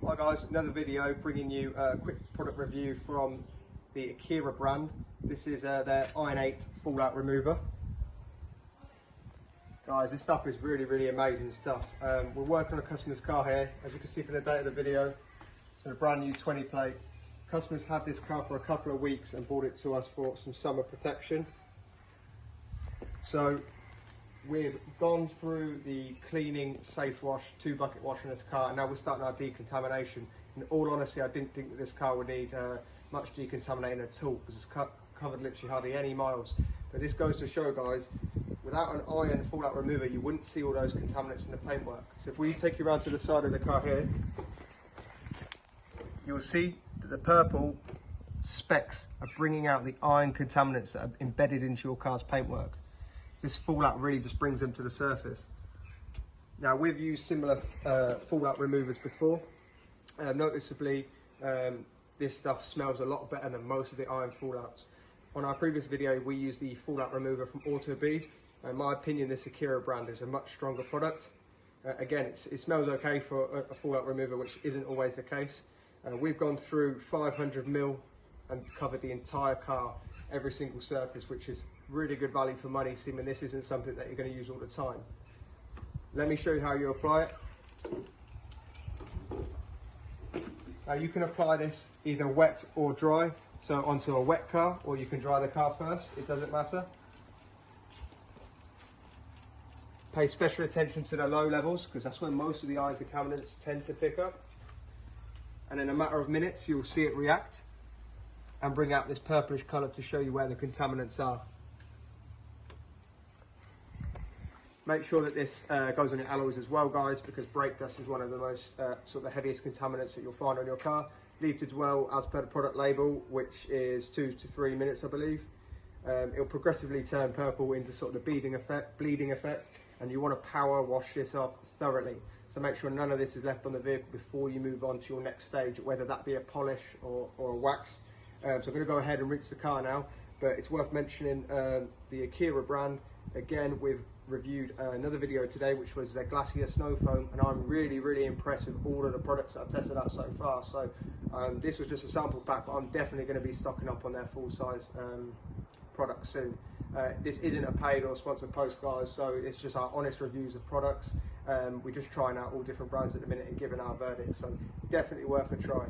Hi guys, another video bringing you a quick product review from the Akira brand. This is their Iron 8 fallout remover. Guys, this stuff is really amazing stuff. We're working on a customer's car here. As you can see from the date of the video, it's a brand new 20 plate. Customers had this car for a couple of weeks and brought it to us for some summer protection. So we've gone through the cleaning, safe wash, 2 bucket wash in this car, and now we're starting our decontamination. In all honesty, I didn't think that this car would need much decontaminating at all, because it's covered literally hardly any miles. But this goes to show, guys, without an iron fallout remover, you wouldn't see all those contaminants in the paintwork. So if we take you around to the side of the car here, you'll see that the purple specks are bringing out the iron contaminants that are embedded into your car's paintwork. This fallout really just brings them to the surface. Now, we've used similar fallout removers before. Noticeably, this stuff smells a lot better than most of the iron fallouts. On our previous video, we used the fallout remover from Autobead. In my opinion, this Akira brand is a much stronger product. Again, it smells okay for a fallout remover, which isn't always the case. We've gone through 500ml and covered the entire car, every single surface, which is really good value for money, seeing this isn't something that you're going to use all the time. Let me show you how you apply it. Now, you can apply this either wet or dry, so onto a wet car, or you can dry the car first, it doesn't matter. Pay special attention to the low levels, because that's where most of the iron contaminants tend to pick up. And in a matter of minutes, you'll see it react and bring out this purplish colour to show you where the contaminants are. Make sure that this goes on your alloys as well, guys, because brake dust is one of the most sort of the heaviest contaminants that you'll find on your car. Leave to dwell as per the product label, which is 2 to 3 minutes, I believe. It'll progressively turn purple into sort of the bleeding effect, and you want to power wash this off thoroughly. So make sure none of this is left on the vehicle before you move on to your next stage, whether that be a polish or a wax. So I'm going to go ahead and rinse the car now, but it's worth mentioning the Akira brand. Again, we've reviewed another video today, which was their Glacier Snow Foam, and I'm really impressed with all of the products that I've tested out so far. So this was just a sample pack, but I'm definitely going to be stocking up on their full size products soon. This isn't a paid or sponsored post, guys, so it's just our honest reviews of products. We're just trying out all different brands at the minute and giving our verdict, so definitely worth a try.